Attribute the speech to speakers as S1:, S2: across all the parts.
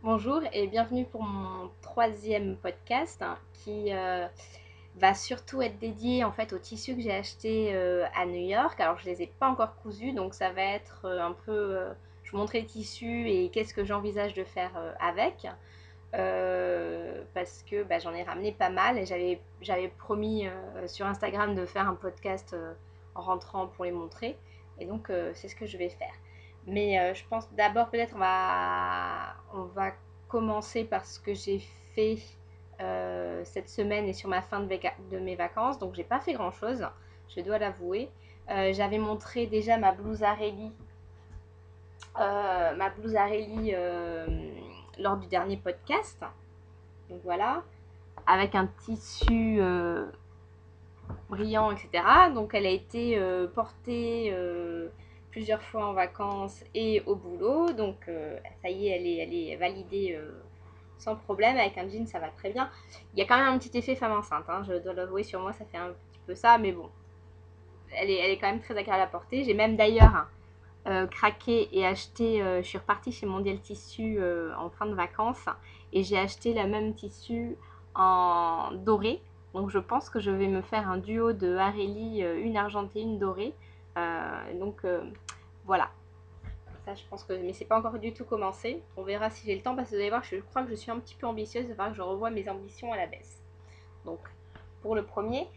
S1: Bonjour et bienvenue pour mon troisième podcast qui va surtout être dédié en fait aux tissus que j'ai achetés à New York. Alors je les ai pas encore cousus donc ça va être un peu, je vous montrer les tissus et qu'est-ce que j'envisage de faire avec. Parce que j'en ai ramené pas mal et j'avais promis sur Instagram de faire un podcast en rentrant pour les montrer. Et donc c'est ce que je vais faire. Mais je pense d'abord peut-être on va commencer par ce que j'ai fait cette semaine et sur ma fin de mes vacances. Donc j'ai pas fait grand chose, je dois l'avouer. J'avais montré déjà ma blouse Arelli lors du dernier podcast. Donc voilà, avec un tissu brillant, etc. Donc elle a été portée plusieurs fois en vacances et au boulot. Donc ça y est, elle est validée sans problème. Avec un jean, ça va très bien. Il y a quand même un petit effet femme enceinte, hein, je dois l'avouer, sur moi, ça fait un petit peu ça. Mais bon, elle est quand même très agréable à porter. J'ai même d'ailleurs craqué et acheté, je suis repartie chez Mondial Tissu en fin de vacances et j'ai acheté le même tissu en doré. Donc je pense que je vais me faire un duo de Arelli, une argentée, une dorée. Voilà, ça je pense que, mais c'est pas encore du tout commencé. On verra si j'ai le temps parce que vous allez voir, je crois que je suis un petit peu ambitieuse. Il va falloir que je revoie mes ambitions à la baisse. Donc pour le premier,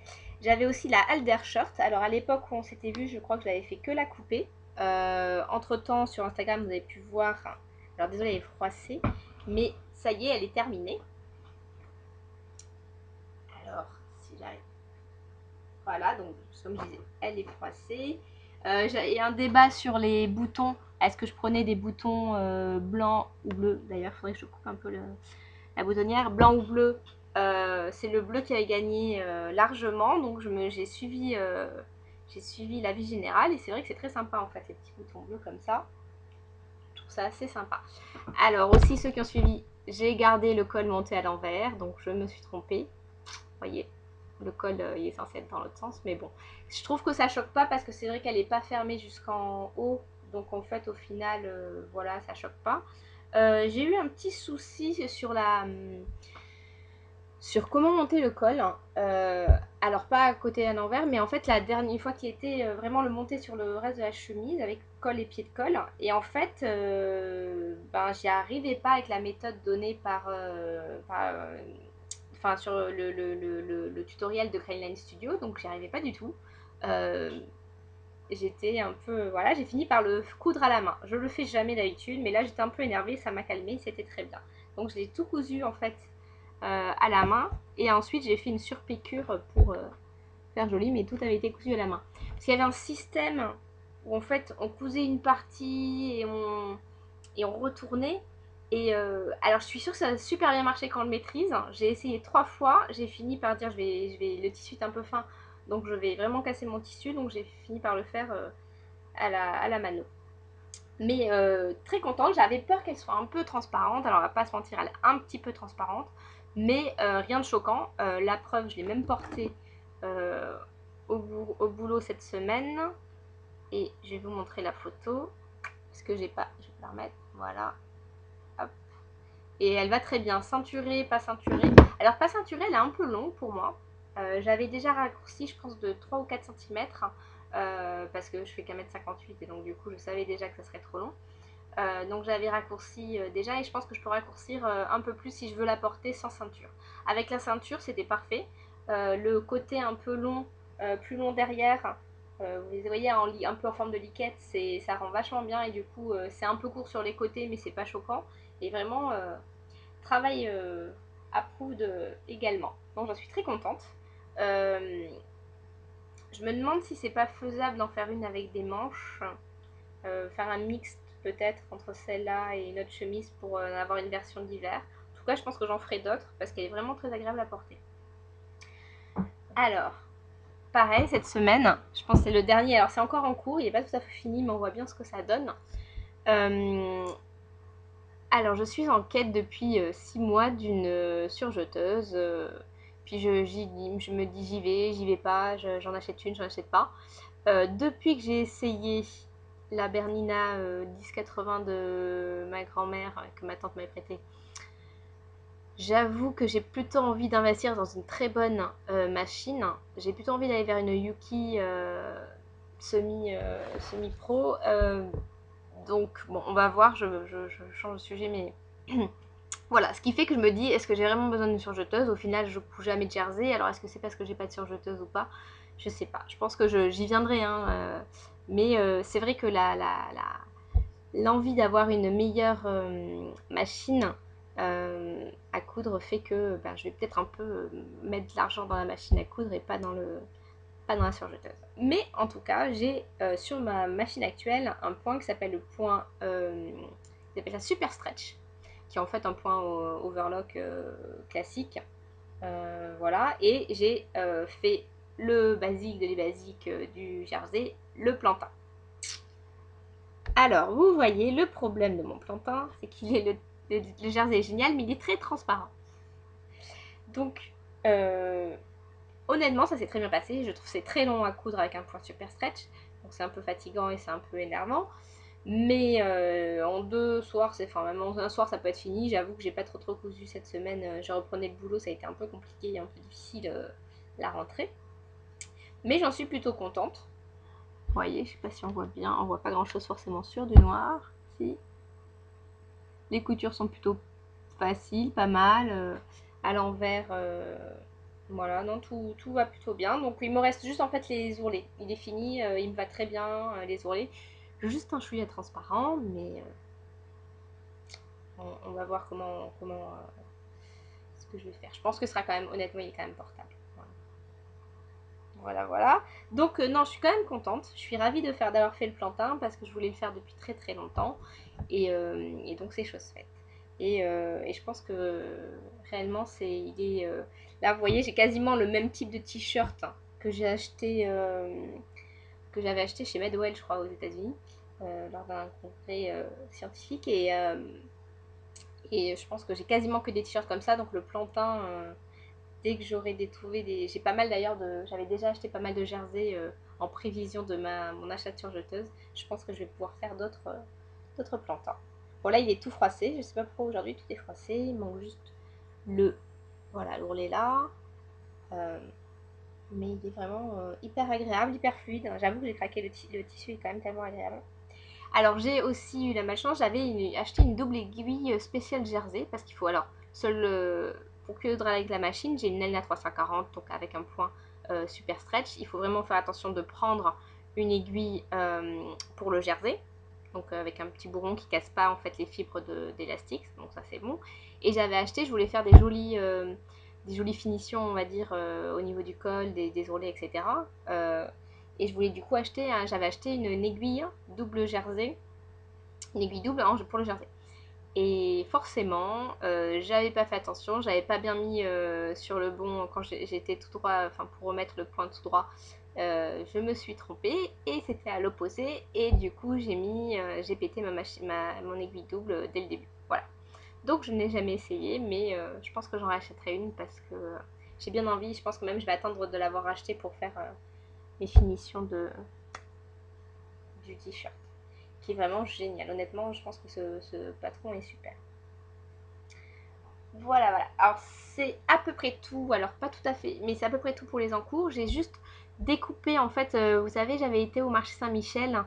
S1: j'avais aussi la Aldershot. Alors à l'époque où on s'était vu, je crois que je l'avais fait que la couper. Entre temps, sur Instagram, vous avez pu voir. Alors désolé, elle est froissée, mais ça y est, elle est terminée. Alors, si j'arrive. Voilà, donc comme je disais, elle est froissée. J'ai un débat sur les boutons. Est-ce que je prenais des boutons blancs ou bleus? D'ailleurs, il faudrait que je coupe un peu la boutonnière. Blanc ou bleu, c'est le bleu qui avait gagné largement. Donc j'ai suivi l'avis général. Et c'est vrai que c'est très sympa en fait, les petits boutons bleus comme ça. Je trouve ça assez sympa. Alors aussi, ceux qui ont suivi, j'ai gardé le col monté à l'envers. Donc je me suis trompée. Vous voyez, le col il est censé être dans l'autre sens, mais bon. Je trouve que ça choque pas parce que c'est vrai qu'elle n'est pas fermée jusqu'en haut. Donc en fait, au final, voilà, ça choque pas. J'ai eu un petit souci sur comment monter le col. Alors pas à côté à l'envers, mais en fait la dernière fois qui était vraiment le monter sur le reste de la chemise avec col et pied de colle. Et en fait, j'y arrivais pas avec la méthode donnée enfin sur le tutoriel de Craneline Studio, donc j'y arrivais pas du tout. Euh, J'étais un peu, voilà, j'ai fini par le coudre à la main. Je le fais jamais d'habitude, mais là j'étais un peu énervée, ça m'a calmé, c'était très bien. Donc je l'ai tout cousu en fait à la main, et ensuite j'ai fait une surpiqûre pour faire joli, mais tout avait été cousu à la main. Parce qu'il y avait un système où en fait on cousait une partie et on retournait. Et alors je suis sûre que ça a super bien marché quand on le maîtrise. J'ai essayé 3 fois, j'ai fini par dire le tissu est un peu fin, donc je vais vraiment casser mon tissu, donc j'ai fini par le faire à la mano. Mais très contente, j'avais peur qu'elle soit un peu transparente, alors on va pas se mentir, elle est un petit peu transparente, mais rien de choquant. La preuve, je l'ai même portée euh, au boulot cette semaine, et je vais vous montrer la photo, parce que j'ai pas, je vais la remettre, voilà, hop. Et elle va très bien, ceinturée, pas ceinturée. Alors pas ceinturée, elle est un peu longue pour moi. J'avais déjà raccourci, je pense, de 3 ou 4 cm, parce que je fais qu'un mètre 58 et donc du coup je savais déjà que ça serait trop long. Donc j'avais raccourci déjà, et je pense que je peux raccourcir un peu plus si je veux la porter sans ceinture. Avec la ceinture, c'était parfait. Le côté un peu long, plus long derrière, vous voyez un peu en forme de liquette, ça rend vachement bien, et du coup c'est un peu court sur les côtés mais c'est pas choquant. Et vraiment, travail approuve également. Donc j'en suis très contente. Euh, je me demande si c'est pas faisable d'en faire une avec des manches, faire un mix peut-être entre celle-là et une autre chemise pour avoir une version d'hiver. En tout cas, je pense que j'en ferai d'autres parce qu'elle est vraiment très agréable à porter. Alors, pareil, cette semaine, je pense que c'est le dernier. Alors, c'est encore en cours, il n'est pas tout à fait fini, mais on voit bien ce que ça donne. Alors, je suis en quête depuis 6 mois d'une surjeteuse. Puis je me dis j'y vais pas, j'en achète une, j'en achète pas. Depuis que j'ai essayé la Bernina 1080 de ma grand-mère que ma tante m'avait prêté. J'avoue que j'ai plutôt envie d'investir dans une très bonne machine. J'ai plutôt envie d'aller vers une Yuki semi-pro. Donc, bon, on va voir, je change de sujet, mais voilà. Ce qui fait que je me dis, est-ce que j'ai vraiment besoin d'une surjeteuse? Au final, je couds jamais de jersey. Alors, est-ce que c'est parce que j'ai pas de surjeteuse ou pas? Je sais pas. Je pense que j'y viendrai, hein. Mais c'est vrai que l'envie d'avoir une meilleure machine à coudre fait que ben, je vais peut-être un peu mettre de l'argent dans la machine à coudre et pas dans la surjeteuse. Mais en tout cas, j'ai sur ma machine actuelle un point qui s'appelle le point, ils appellent ça Super Stretch, qui est en fait un point overlock classique. Voilà, et j'ai fait le basique de les basiques du jersey, le plantain. Alors, vous voyez, le problème de mon plantain, c'est qu'il est le jersey est génial, mais il est très transparent. Donc, honnêtement, ça s'est très bien passé. Je trouve que c'est très long à coudre avec un point super stretch. Donc, c'est un peu fatigant et c'est un peu énervant. Mais en 2 soirs, enfin même en un soir, ça peut être fini. J'avoue que j'ai pas trop cousu cette semaine. Je reprenais le boulot, ça a été un peu compliqué et un peu difficile la rentrée. Mais j'en suis plutôt contente. Vous voyez, je sais pas si on voit bien. On voit pas grand chose forcément sur du noir. Si. Les coutures sont plutôt faciles, pas mal. À l'envers, voilà, non, tout va plutôt bien. Donc il me reste juste en fait les ourlets. Il est fini, il me va très bien, les ourlets. Juste un chouïa transparent, mais on va voir comment ce que je vais faire. Je pense que ce sera quand même, honnêtement, il est quand même portable. Voilà. Donc non, je suis quand même contente. Je suis ravie d'avoir fait le plantain parce que je voulais le faire depuis très longtemps. Et donc c'est chose faite. Et je pense que réellement, là, vous voyez, j'ai quasiment le même type de t-shirt que j'ai acheté, que j'avais acheté chez Madewell, je crois, aux États-Unis, lors d'un congrès scientifique. Et je pense que j'ai quasiment que des t-shirts comme ça. Donc le plantain, dès que j'aurai trouvé des. J'ai pas mal d'ailleurs J'avais déjà acheté pas mal de jerseys en prévision de mon achat de surjeteuse. Je pense que je vais pouvoir faire d'autres plantains. Bon, là, il est tout froissé. Je sais pas pourquoi aujourd'hui tout est froissé. Il manque juste l'ourlet là. Mais il est vraiment hyper agréable, hyper fluide. J'avoue que j'ai craqué, le tissu est quand même tellement agréable. Alors, j'ai aussi eu la malchance, j'avais acheté une double aiguille spéciale jersey parce qu'il faut alors pour coudre avec la machine, j'ai une Elna 340 donc avec un point super stretch. Il faut vraiment faire attention de prendre une aiguille pour le jersey, donc avec un petit bourron qui casse pas en fait les fibres d'élastique, donc ça c'est bon. Et j'avais acheté, je voulais faire des jolies finitions, on va dire, au niveau du col, des ourlets, etc. Et je voulais du coup j'avais acheté une aiguille double jersey, une aiguille double pour le jersey. Et forcément, j'avais pas fait attention, j'avais pas bien mis sur le bon quand j'étais tout droit, enfin pour remettre le point tout droit, je me suis trompée et c'était à l'opposé et du coup j'ai pété mon aiguille double dès le début. Voilà. Donc je n'ai jamais essayé, mais je pense que j'en rachèterai une parce que j'ai bien envie. Je pense que même je vais attendre de l'avoir acheté pour faire mes finitions du t-shirt, qui est vraiment génial. Honnêtement, je pense que ce patron est super. Voilà. Alors c'est à peu près tout. Alors pas tout à fait, mais c'est à peu près tout pour les encours. J'ai juste découpé en fait. Vous savez, j'avais été au marché Saint-Michel.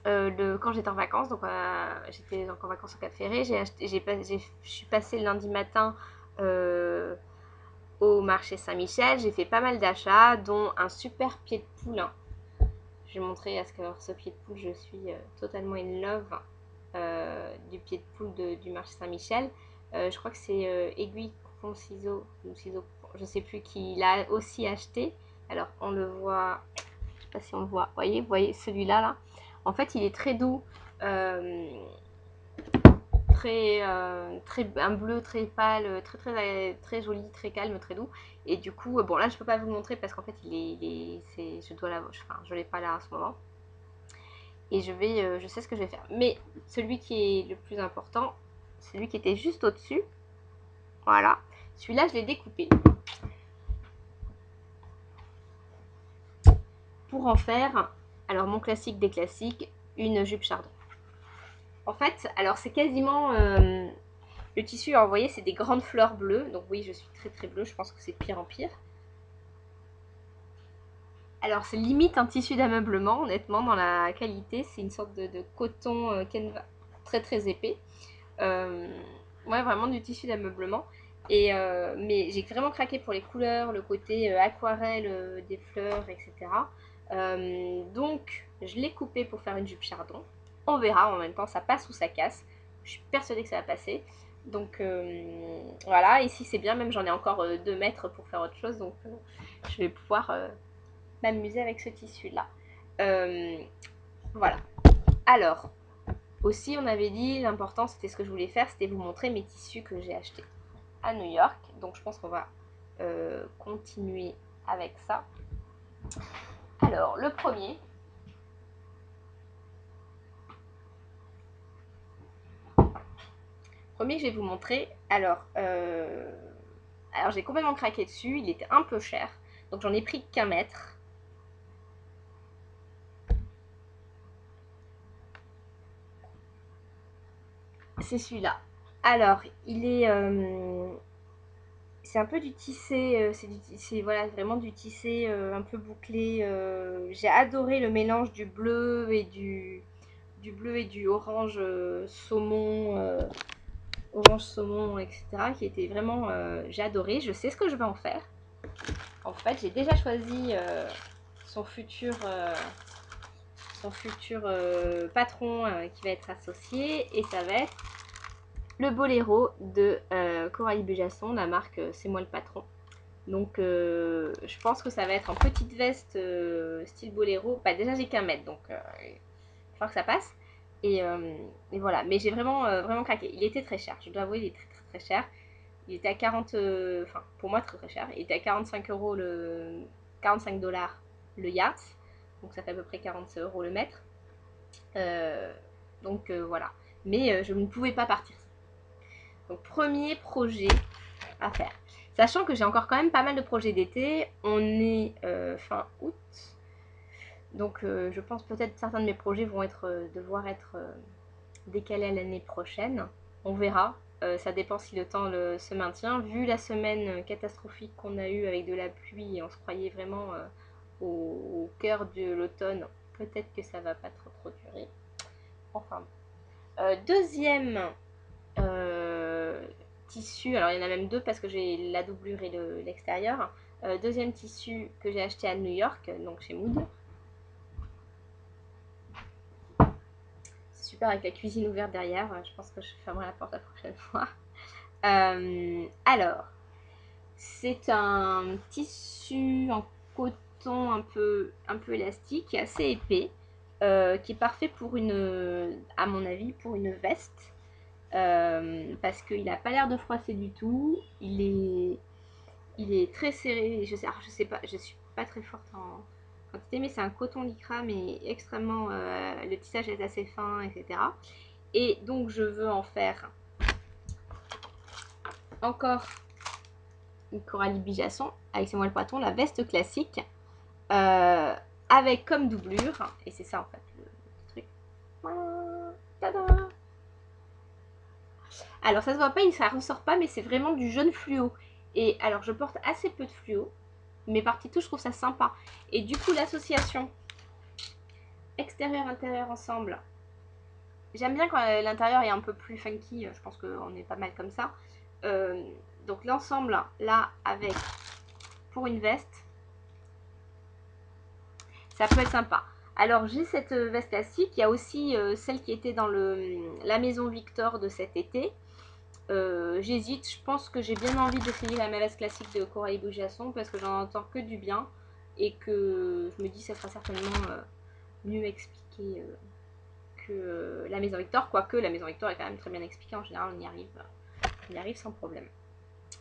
S1: Quand j'étais en vacances, donc j'étais donc en vacances au Cap Ferré, je suis passée le lundi matin au marché Saint-Michel, j'ai fait pas mal d'achats, dont un super pied de poule. Je vais montrer à ce pied de poule, je suis totalement in love du pied de poule du marché Saint-Michel. Je crois que c'est Aiguille Coupon Ciseaux, ou Ciseaux, je sais plus, qui l'a aussi acheté. Alors on le voit, je sais pas si on le voit, vous voyez celui-là là. En fait, il est très doux, un bleu très pâle, très joli, très calme, très doux. Et du coup, bon là, je peux pas vous le montrer parce qu'en fait, je l'ai pas là à ce moment. Et je sais ce que je vais faire. Mais celui qui est le plus important, celui qui était juste au-dessus, voilà. Celui-là, je l'ai découpé pour en faire Alors mon classique des classiques, une jupe chardon. En fait, alors c'est quasiment... le tissu, alors vous voyez, c'est des grandes fleurs bleues. Donc oui, je suis très très bleue, je pense que c'est de pire en pire. Alors c'est limite un tissu d'ameublement, honnêtement, dans la qualité. C'est une sorte de coton canevas très très épais. Ouais, vraiment du tissu d'ameublement. Mais j'ai vraiment craqué pour les couleurs, le côté aquarelle des fleurs, etc. Donc je l'ai coupé pour faire une jupe chardon. On verra, en même temps ça passe ou ça casse. Je suis persuadée que ça va passer. Donc voilà, ici c'est bien, même j'en ai encore 2 mètres pour faire autre chose. Donc je vais pouvoir m'amuser avec ce tissu là. Voilà. Alors, aussi on avait dit, l'important c'était ce que je voulais faire, c'était vous montrer mes tissus que j'ai achetés à New York. Donc je pense qu'on va continuer avec ça. Alors, le premier. Premier que je vais vous montrer. Alors j'ai complètement craqué dessus. Il était un peu cher. Donc j'en ai pris qu'un mètre. C'est celui-là. Alors, il est... c'est un peu du tissé, c'est voilà, vraiment du tissé un peu bouclé. J'ai adoré le mélange du bleu et du orange saumon, orange saumon, etc. Qui était vraiment, j'ai adoré. Je sais ce que je vais en faire. En fait, j'ai déjà choisi son futur patron qui va être associé, et ça va être le boléro de Coralie Béjasson, la marque C'est moi le patron. Donc je pense que ça va être en petite veste style boléro. Bah, déjà j'ai qu'un mètre, donc il va falloir que ça passe. Et voilà, mais j'ai vraiment, vraiment craqué. Il était très cher, je dois avouer, il est très très très cher. Il était à 40, enfin pour moi très très cher. Il était à 45 euros 45 dollars le yard. Donc ça fait à peu près 40 euros le mètre. Donc voilà. Mais je ne pouvais pas partir. Donc premier projet à faire. Sachant que j'ai encore quand même pas mal de projets d'été. On est fin août. Donc je pense peut-être certains de mes projets vont devoir être décalés à l'année prochaine. On verra. Ça dépend si le temps se maintient. Vu la semaine catastrophique qu'on a eue avec de la pluie et on se croyait vraiment au cœur de l'automne, peut-être que ça va pas trop durer. Enfin. Deuxième tissu, alors il y en a même 2 parce que j'ai la doublure et l'extérieur. Deuxième tissu que j'ai acheté à New York, donc chez Mood. C'est super avec la cuisine ouverte derrière. Je pense que je fermerai la porte la prochaine fois. Alors, c'est un tissu en coton un peu élastique, qui est assez épais, qui est parfait pour à mon avis, pour une veste. Parce qu'il n'a pas l'air de froisser du tout. Il est très serré. Je sais pas, je suis pas très forte en quantité, mais c'est un coton lycra, mais extrêmement. Le tissage est assez fin, etc. Et donc je veux en faire encore une Coralie Béjasson avec C'est moi le patron, la veste classique, avec comme doublure, et c'est ça en fait le truc. Tada! Alors ça se voit pas, ça ressort pas, mais c'est vraiment du jaune fluo. Et alors je porte assez peu de fluo, mais par petit tout je trouve ça sympa. Et du coup l'association extérieur-intérieur ensemble, j'aime bien quand l'intérieur est un peu plus funky, je pense qu'on est pas mal comme ça. Donc l'ensemble là avec pour une veste, ça peut être sympa. Alors j'ai cette veste classique, il y a aussi celle qui était dans la maison Victor de cet été. J'hésite, je pense que j'ai bien envie d'essayer la veste classique de Coralie Béjasson parce que j'en entends que du bien et que je me dis que ça sera certainement mieux expliqué que la maison Victor, quoique la maison Victor est quand même très bien expliquée, en général on y arrive sans problème.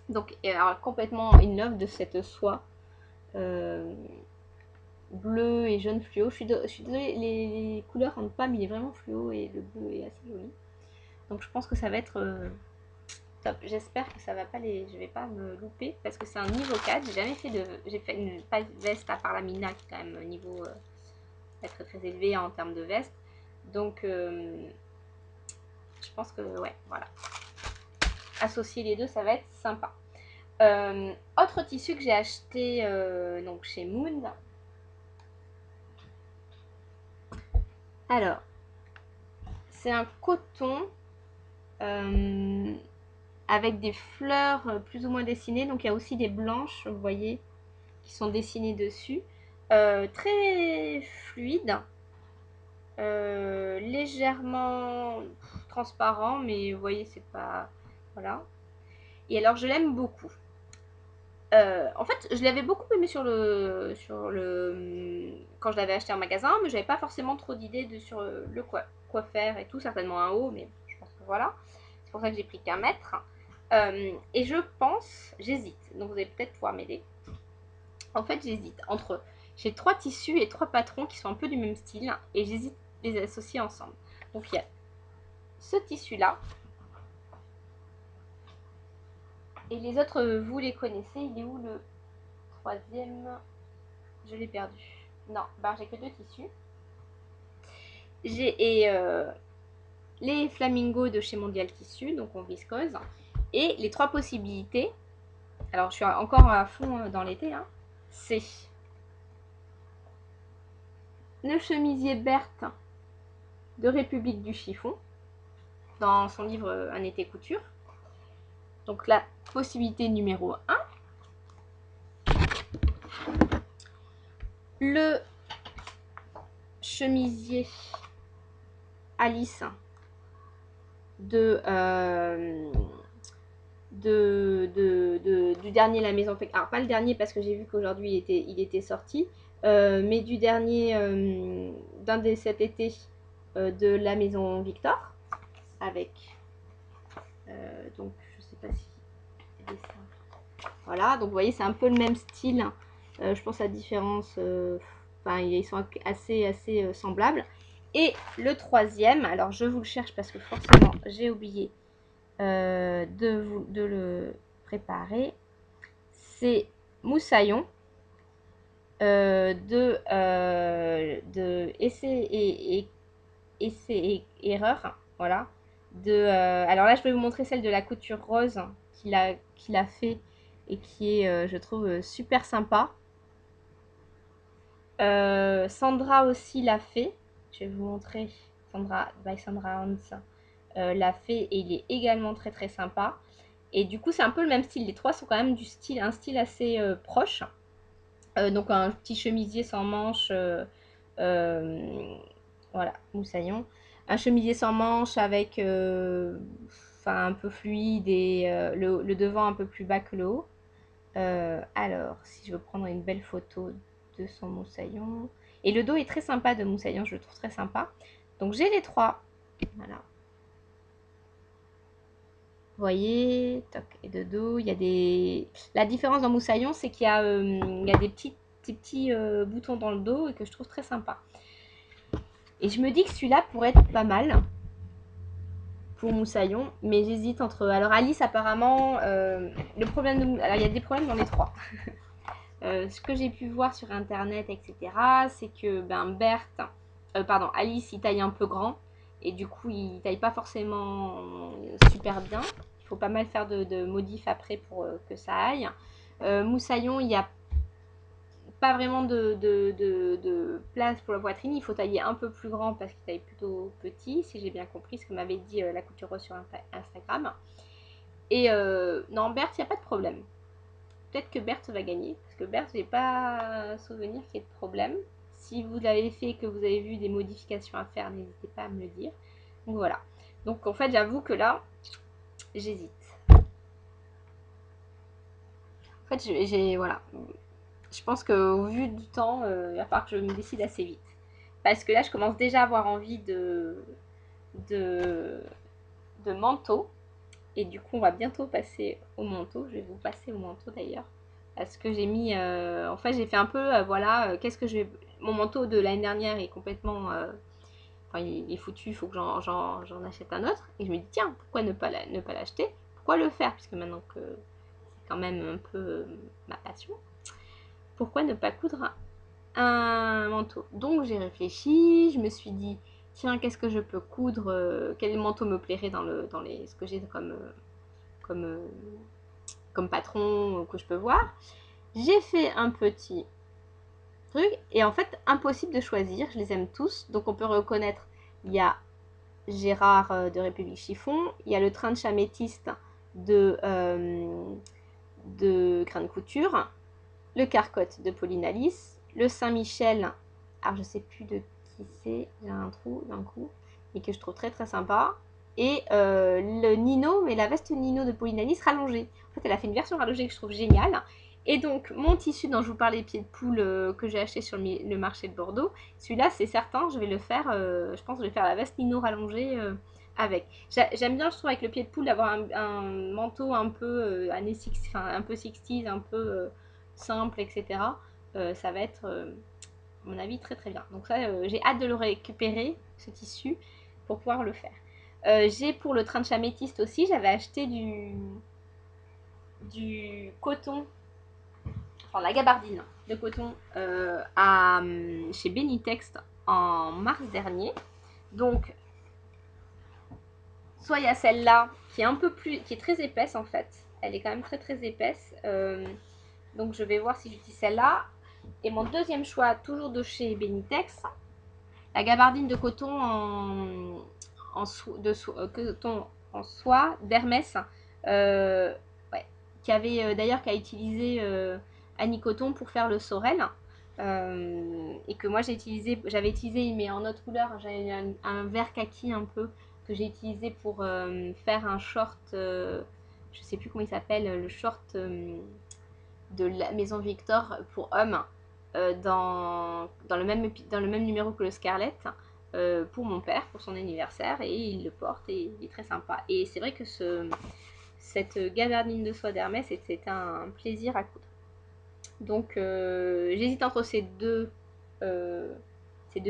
S1: Donc alors, complètement in love de cette soie bleu et jaune fluo. Je suis désolée, les couleurs rentrent pas, mais il est vraiment fluo et le bleu est assez joli. Donc je pense que ça va être top. J'espère que ça va pas je vais pas me louper parce que c'est un niveau 4. J'ai jamais fait j'ai fait pas de veste à part la Mina qui est quand même niveau pas très très élevé en termes de veste. Donc je pense que ouais, voilà. Associer les deux, ça va être sympa. Autre tissu que j'ai acheté donc chez Moon. Alors, c'est un coton avec des fleurs plus ou moins dessinées. Donc il y a aussi des blanches, vous voyez, qui sont dessinées dessus. Très fluide. Légèrement transparent, mais vous voyez, c'est pas... Voilà. Et alors, je l'aime beaucoup. En fait, je l'avais beaucoup aimé quand je l'avais acheté en magasin, mais j'avais pas forcément trop d'idées sur le quoi faire et tout, certainement un haut, mais je pense que voilà. C'est pour ça que j'ai pris qu'un mètre. Et je pense, j'hésite, donc vous allez peut-être pouvoir m'aider. En fait, j'hésite entre... J'ai 3 tissus et 3 patrons qui sont un peu du même style, et j'hésite les associer ensemble. Donc il y a ce tissu-là. Et les autres, vous les connaissez. Il est où le troisième? Je l'ai perdu. Non, bah j'ai que 2 tissus. J'ai les flamingos de chez Mondial Tissu, donc en viscose. Et les 3 possibilités, alors je suis encore à fond dans l'été, hein, c'est le chemisier Berthe de République du Chiffon, dans son livre Un été couture. Donc la possibilité numéro 1. Le chemisier Alice du dernier La Maison Fait. Alors pas le dernier parce que j'ai vu qu'aujourd'hui il était sorti, mais du dernier d'un des cet été de La Maison Victor, avec donc je sais pas si voilà, donc vous voyez c'est un peu le même style, je pense la différence, enfin ils sont assez semblables. Et le troisième, alors je vous le cherche parce que forcément j'ai oublié de le préparer, c'est Moussaillon de essai et erreur, voilà. Alors là je vais vous montrer celle de la couture rose qu'il a fait et qui est je trouve super sympa. Sandra aussi l'a fait, je vais vous montrer, Sandra by Sandra Hans l'a fait et il est également très très sympa. Et du coup c'est un peu le même style, les 3 sont quand même un style assez proche. Donc un petit chemisier sans manches, voilà, moussaillon. Un chemisier sans manches avec un peu fluide et le devant un peu plus bas que le haut. Alors, si je veux prendre une belle photo de son moussaillon. Et le dos est très sympa de moussaillon, je le trouve très sympa. Donc j'ai les 3. Voilà. Vous voyez, toc, et de dos, il y a des... La différence dans moussaillon, c'est qu'il y a des petits boutons dans le dos et que je trouve très sympa. Et je me dis que celui-là pourrait être pas mal pour moussaillon, mais j'hésite entre... Alors Alice, apparemment, le problème de... Alors il y a des problèmes dans les 3. Ce que j'ai pu voir sur internet, etc., c'est que Alice, il taille un peu grand et du coup, il taille pas forcément super bien. Il faut pas mal faire de modifs après pour que ça aille. Moussaillon, il n'y a pas vraiment de place pour la poitrine. Il faut tailler un peu plus grand parce qu'il taille plutôt petit, si j'ai bien compris ce que m'avait dit la coutureuse sur Instagram. Et non, Berthe, il n'y a pas de problème. Peut-être que Berthe va gagner, parce que Berthe, j'ai pas souvenir qu'il y ait de problème. Si vous l'avez fait et que vous avez vu des modifications à faire, n'hésitez pas à me le dire. Donc voilà. Donc en fait, j'avoue que là, j'hésite. En fait, voilà. Je pense qu'au vu du temps, il va falloir que je me décide assez vite. Parce que là, je commence déjà à avoir envie de manteau. Et du coup, on va bientôt passer au manteau. Je vais vous passer au manteau d'ailleurs. Parce que j'ai mis... en fait, j'ai fait un peu... voilà, qu'est-ce que je vais... Mon manteau de l'année dernière est complètement... enfin, il est foutu, il faut que j'en achète un autre. Et je me dis, tiens, pourquoi ne pas l'acheter? Pourquoi le faire? Puisque maintenant que c'est quand même un peu ma passion. Pourquoi ne pas coudre un manteau. Donc j'ai réfléchi, je me suis dit, tiens, qu'est-ce que je peux coudre, quel manteau me plairait dans ce que j'ai comme, euh, comme patron que je peux voir. J'ai fait un petit truc et en fait, impossible de choisir, je les aime tous. Donc on peut reconnaître, il y a Gérard de République Chiffon, il y a le train de chamétiste de Grain de Couture, le Carcotte de Pauline Alice, le Saint-Michel, alors je sais plus de qui c'est, j'ai un trou d'un coup, mais que je trouve très très sympa, et le Nino, mais la veste Nino de Pauline Alice rallongée. En fait, elle a fait une version rallongée que je trouve géniale. Et donc, mon tissu dont je vous parlais, pied de poule, que j'ai acheté sur le marché de Bordeaux, celui-là, c'est certain, je vais le faire, je pense que je vais faire la veste Nino rallongée avec. J'aime bien, je trouve, avec le pied de poule, d'avoir un manteau un peu années 60, enfin, un peu 60s, un peu simple, etc. Ça va être, à mon avis, très très bien. Donc ça, j'ai hâte de le récupérer, ce tissu, pour pouvoir le faire. J'ai pour le train de chamétiste aussi, j'avais acheté du coton, enfin la gabardine de coton chez Benitex en mars dernier. Donc, soit il y a celle-là qui est un peu plus, qui est très épaisse en fait. Elle est quand même très très épaisse. Donc je vais voir si j'utilise celle-là. Et mon deuxième choix, toujours de chez Benitex, la gabardine de coton coton en soie d'Hermès, ouais, qui avait d'ailleurs qu'à utiliser Annie Coton pour faire le Sorel. Et que moi j'avais utilisé mais en autre couleur, j'avais un vert kaki un peu que j'ai utilisé pour faire un short, je sais plus comment il s'appelle, le short de la Maison Victor pour hommes dans le même numéro que le Scarlett pour mon père, pour son anniversaire, et il le porte et il est très sympa. Et c'est vrai que cette gabardine de soie d'Hermès, c'était un plaisir à coudre. Donc j'hésite entre ces deux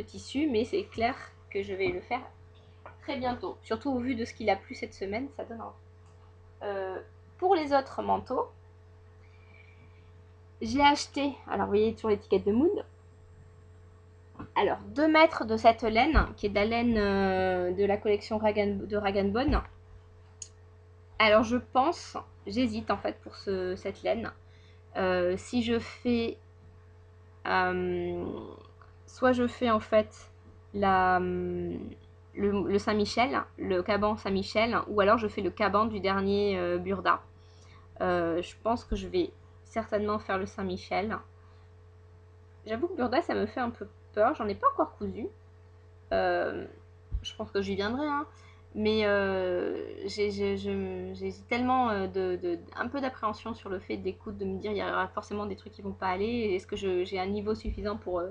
S1: tissus, mais c'est clair que je vais le faire très bientôt. Surtout au vu de ce qu'il a plu cette semaine, ça donne envie. Pour les autres manteaux, j'ai acheté, alors vous voyez sur l'étiquette de Mood, alors 2 mètres de cette laine, qui est de la laine de la collection de Rag & Bone. Alors je pense, j'hésite en fait pour cette laine. Si je fais, soit je fais en fait le Saint-Michel, le caban Saint-Michel, ou alors je fais le caban du dernier Burda. Je pense que je vais certainement faire le Saint-Michel. J'avoue que Burda, ça me fait un peu peur. J'en ai pas encore cousu. Je pense que j'y viendrai, hein. Mais j'ai tellement un peu d'appréhension sur le fait d'écoute, de me dire il y aura forcément des trucs qui vont pas aller. Est-ce que j'ai un niveau suffisant pour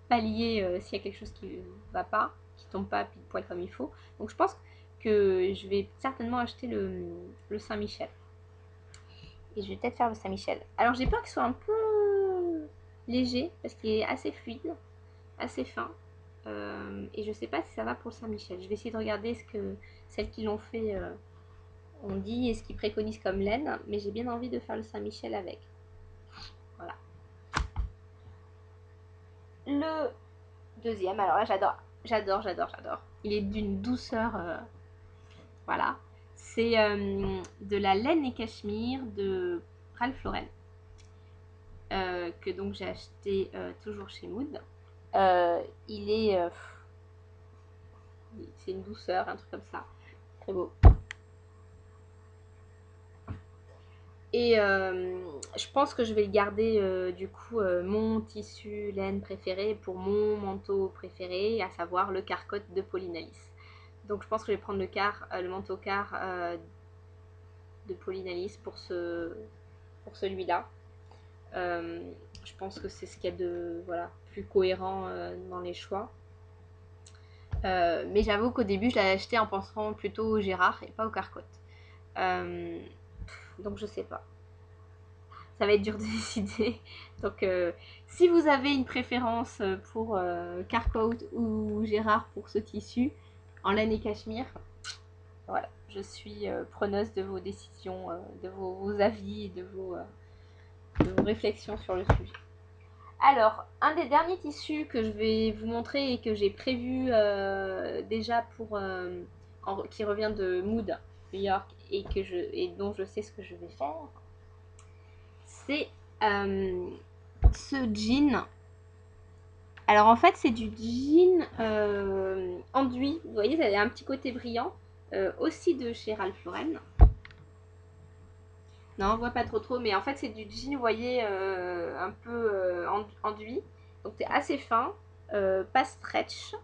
S1: pallier s'il y a quelque chose qui va pas, qui tombe pas pile poil comme il faut. Donc je pense que je vais certainement acheter le Saint-Michel. Et je vais peut-être faire le Saint-Michel. Alors j'ai peur qu'il soit un peu léger parce qu'il est assez fluide, assez fin. Et je sais pas si ça va pour le Saint-Michel. Je vais essayer de regarder ce que celles qui l'ont fait ont dit et ce qu'ils préconisent comme laine. Mais j'ai bien envie de faire le Saint-Michel avec. Voilà. Le deuxième, alors là j'adore. Il est d'une douceur, voilà. C'est de la laine et cachemire de Ralph Lauren. Que donc j'ai acheté toujours chez Mood. Il est... c'est une douceur, un truc comme ça. Très beau. Et je pense que je vais le garder du coup mon tissu laine préféré pour mon manteau préféré, à savoir le Carcotte de Pauline Alice. Donc je pense que je vais prendre le manteau car de Pauline Alice pour celui-là. Je pense que c'est ce qu'il y a de plus cohérent dans les choix. Mais j'avoue qu'au début je l'avais acheté en pensant plutôt au Gérard et pas au Carcotte. Donc je sais pas. Ça va être dur de décider. Donc si vous avez une préférence pour Carcotte ou Gérard pour ce tissu en laine et cachemire, voilà, je suis preneuse de vos décisions, de vos avis et de vos réflexions sur le sujet. Alors, un des derniers tissus que je vais vous montrer et que j'ai prévu déjà pour qui revient de Mood New York et dont je sais ce que je vais faire, c'est ce jean. Alors en fait c'est du jean enduit, vous voyez ça a un petit côté brillant, aussi de chez Ralph Lauren. Non, on voit pas trop, mais en fait c'est du jean, vous voyez, un peu enduit. Donc c'est assez fin, pas stretch,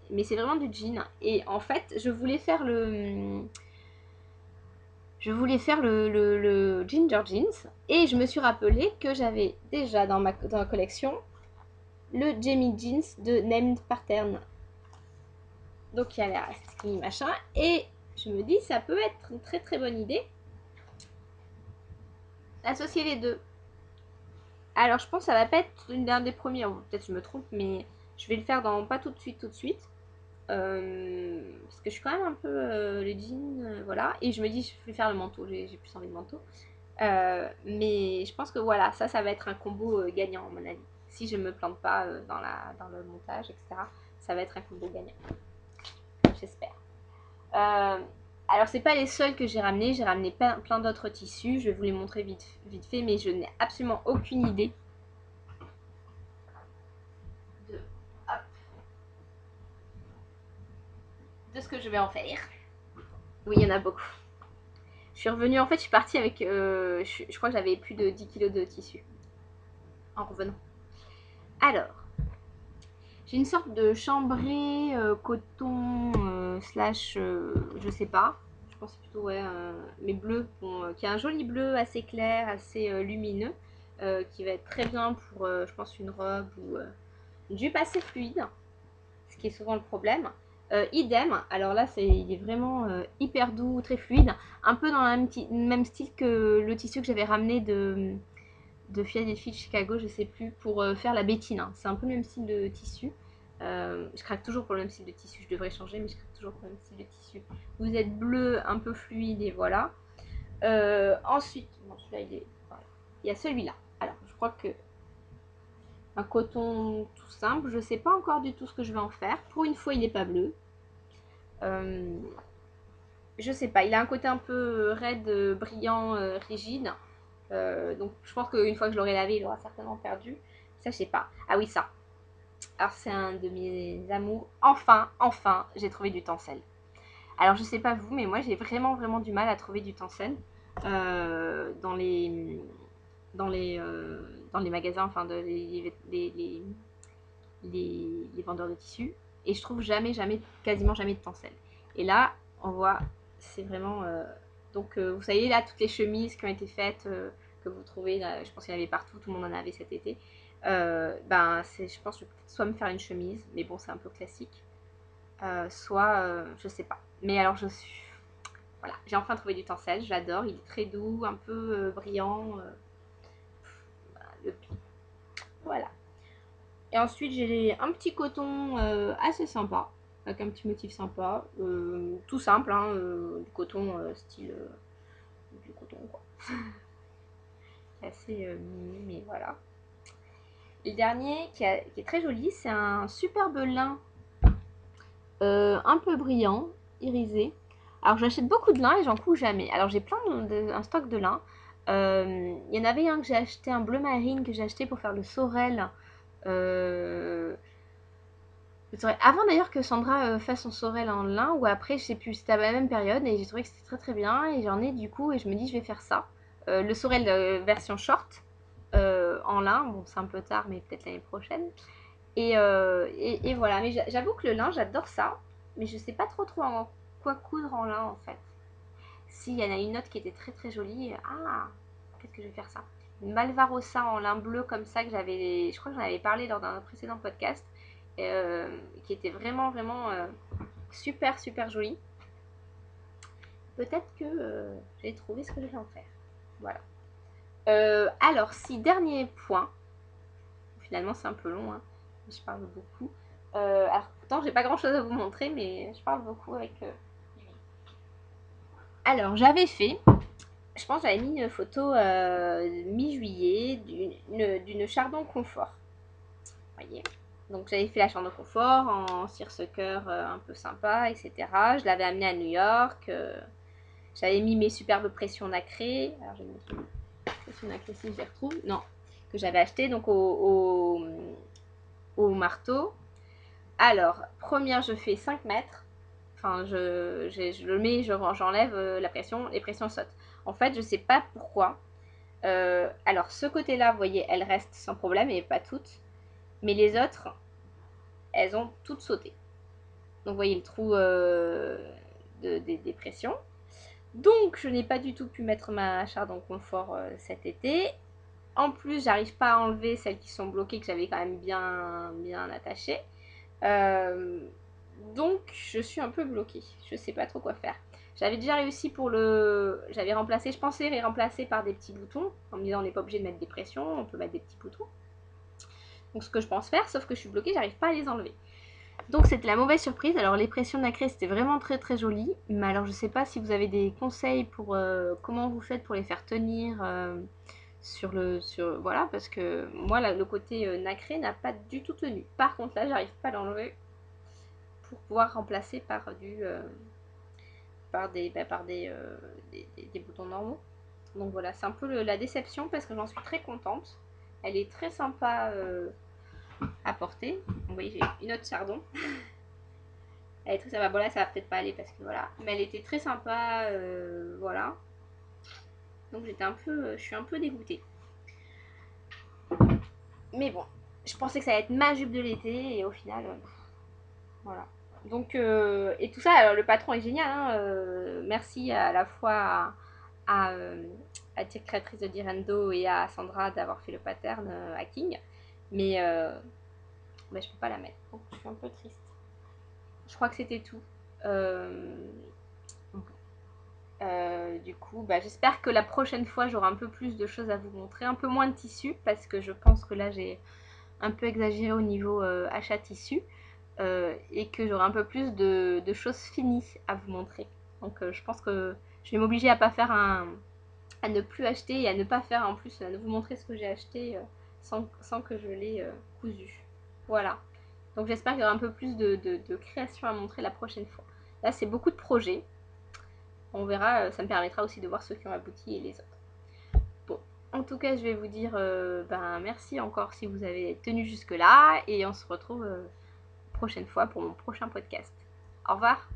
S1: mais c'est vraiment du jean. Et en fait, je voulais faire le ginger jeans et je me suis rappelé que j'avais déjà dans ma collection le Jamie Jeans de Named Pattern. Donc il y a la skinny machin et je me dis ça peut être une très très bonne idée d'associer les deux. Alors je pense que ça va pas être une des premiers, peut-être je me trompe, mais je vais le faire dans pas tout de suite parce que je suis quand même un peu les jeans, voilà, et je me dis je vais faire le manteau, j'ai plus envie de manteau, mais je pense que voilà, ça va être un combo gagnant à mon avis, si je me plante pas dans le montage, etc. Ça va être un combo gagnant, j'espère. Alors c'est pas les seuls que j'ai ramené plein d'autres tissus, je vais vous les montrer vite fait, mais je n'ai absolument aucune idée de ce que je vais en faire. Oui, il y en a beaucoup. Je suis revenue, en fait, je suis partie avec, je crois que j'avais plus de 10 kilos de tissu en revenant. Alors, j'ai une sorte de chambré coton slash, je sais pas, je pense plutôt, ouais, mais bleu, bon, qui a un joli bleu assez clair, assez lumineux, qui va être très bien pour, je pense, une robe ou une jupe assez fluide, ce qui est souvent le problème. Idem, alors là il est vraiment hyper doux, très fluide, un peu dans le même style que le tissu que j'avais ramené de Philadelphie de Chicago, je sais plus, pour faire la bétine. Hein. C'est un peu le même style de tissu. Je craque toujours pour le même style de tissu, je devrais changer, mais je craque toujours pour le même style de tissu. Vous êtes bleu, un peu fluide, et voilà. Ensuite, bon, celui-là voilà. Il y a celui-là. Alors, je crois que un coton tout simple. Je sais pas encore du tout ce que je vais en faire. Pour une fois, il n'est pas bleu. Je sais pas. Il a un côté un peu raide, brillant, rigide. Donc, je pense qu'une fois que je l'aurai lavé, il aura certainement perdu. Ça, je sais pas. Ah oui, ça. Alors, c'est un de mes amours. Enfin, j'ai trouvé du tencel. Alors, je sais pas vous, mais moi, j'ai vraiment du mal à trouver du tencel dans les magasins, enfin les vendeurs de tissus, et je trouve quasiment jamais de tencel. Et là, on voit, c'est vraiment donc vous savez là toutes les chemises qui ont été faites, que vous trouvez là, je pense qu'il y en avait partout, tout le monde en avait cet été. Je pense que je vais soit me faire une chemise, mais bon c'est un peu classique, soit je sais pas. Mais alors voilà, j'ai enfin trouvé du tencel, je l'adore, il est très doux, un peu brillant. Voilà. Et ensuite, j'ai un petit coton assez sympa, avec un petit motif sympa, tout simple, hein, du coton style du coton quoi. C'est assez mini, mais voilà. Et le dernier qui est très joli, c'est un superbe lin un peu brillant, irisé. Alors j'achète beaucoup de lin et j'en couds jamais. Alors j'ai un stock de lin. Il y en avait un que j'ai acheté, un bleu marine que j'ai acheté pour faire le sorel. Avant d'ailleurs que Sandra fasse son sorel en lin, ou après, je sais plus, c'était à la même période et j'ai trouvé que c'était très très bien et j'en ai du coup et je me dis je vais faire ça. Le sorel version short en lin, bon c'est un peu tard mais peut-être l'année prochaine. Et voilà, mais j'avoue que le lin j'adore ça, mais je sais pas trop en quoi coudre en lin en fait. Si, il y en a une autre qui était très très jolie. Ah, qu'est-ce que je vais faire ça? Une Malvarosa en lin bleu comme ça que je crois que j'en avais parlé lors d'un précédent podcast, qui était vraiment super jolie. Peut-être que j'ai trouvé ce que je vais en faire. Voilà. Alors, si dernier point, finalement c'est un peu long, hein, je parle beaucoup. Alors pourtant j'ai pas grand chose à vous montrer, mais je parle beaucoup avec. Alors j'avais fait Je pense que j'avais mis une photo mi-juillet d'une Chardon Confort. Vous voyez. Donc j'avais fait la Chardon Confort en seersucker un peu sympa, etc. Je l'avais amenée à New York. J'avais mis mes superbes pressions nacrées. Alors je vais mettre une pression nacrée si je les retrouve. Non, que j'avais acheté donc au marteau. Alors, première, je fais 5 mètres. Enfin, je le mets, j'enlève la pression, les pressions sautent. En fait, je sais pas pourquoi. Alors, ce côté-là, vous voyez, elles restent sans problème, et pas toutes. Mais les autres, elles ont toutes sauté. Donc, vous voyez le trou des pressions. Donc, je n'ai pas du tout pu mettre ma Chardon Confort cet été. En plus, j'arrive pas à enlever celles qui sont bloquées, que j'avais quand même bien attachées. Donc je suis un peu bloquée, je sais pas trop quoi faire. J'avais déjà réussi j'avais remplacé, je pensais les remplacer par des petits boutons, en me disant on n'est pas obligé de mettre des pressions, on peut mettre des petits boutons. Donc ce que je pense faire, sauf que je suis bloquée, j'arrive pas à les enlever. Donc c'était la mauvaise surprise. Alors les pressions nacrées c'était vraiment très très joli, mais alors je sais pas si vous avez des conseils pour comment vous faites pour les faire tenir voilà, parce que moi le côté nacré n'a pas du tout tenu. Par contre là j'arrive pas à l'enlever pour pouvoir remplacer par des boutons normaux. Donc voilà, c'est un peu la déception parce que j'en suis très contente. Elle est très sympa à porter. Vous voyez, j'ai une autre Chardon. Elle est très sympa. Bon là, ça va peut-être pas aller parce que voilà. Mais elle était très sympa, voilà. Donc je suis un peu dégoûtée. Mais bon, je pensais que ça allait être ma jupe de l'été et au final, voilà. Donc, et tout ça, alors le patron est génial, hein, merci à la fois à, à Tire Créatrice de Direndo et à Sandra d'avoir fait le pattern hacking, mais je peux pas la mettre, donc je suis un peu triste. Je crois que c'était tout. Du coup, j'espère que la prochaine fois j'aurai un peu plus de choses à vous montrer, un peu moins de tissu, parce que je pense que là j'ai un peu exagéré au niveau achat tissu. Et que j'aurai un peu plus de choses finies à vous montrer. Donc je pense que je vais m'obliger à ne plus acheter et à ne pas faire en plus, à ne vous montrer ce que j'ai acheté sans que je l'ai cousu. Voilà. Donc j'espère qu'il y aura un peu plus de création à montrer la prochaine fois. Là c'est beaucoup de projets. On verra, ça me permettra aussi de voir ceux qui ont abouti et les autres. Bon, en tout cas je vais vous dire merci encore si vous avez tenu jusque là et on se retrouve prochaine fois pour mon prochain podcast. Au revoir.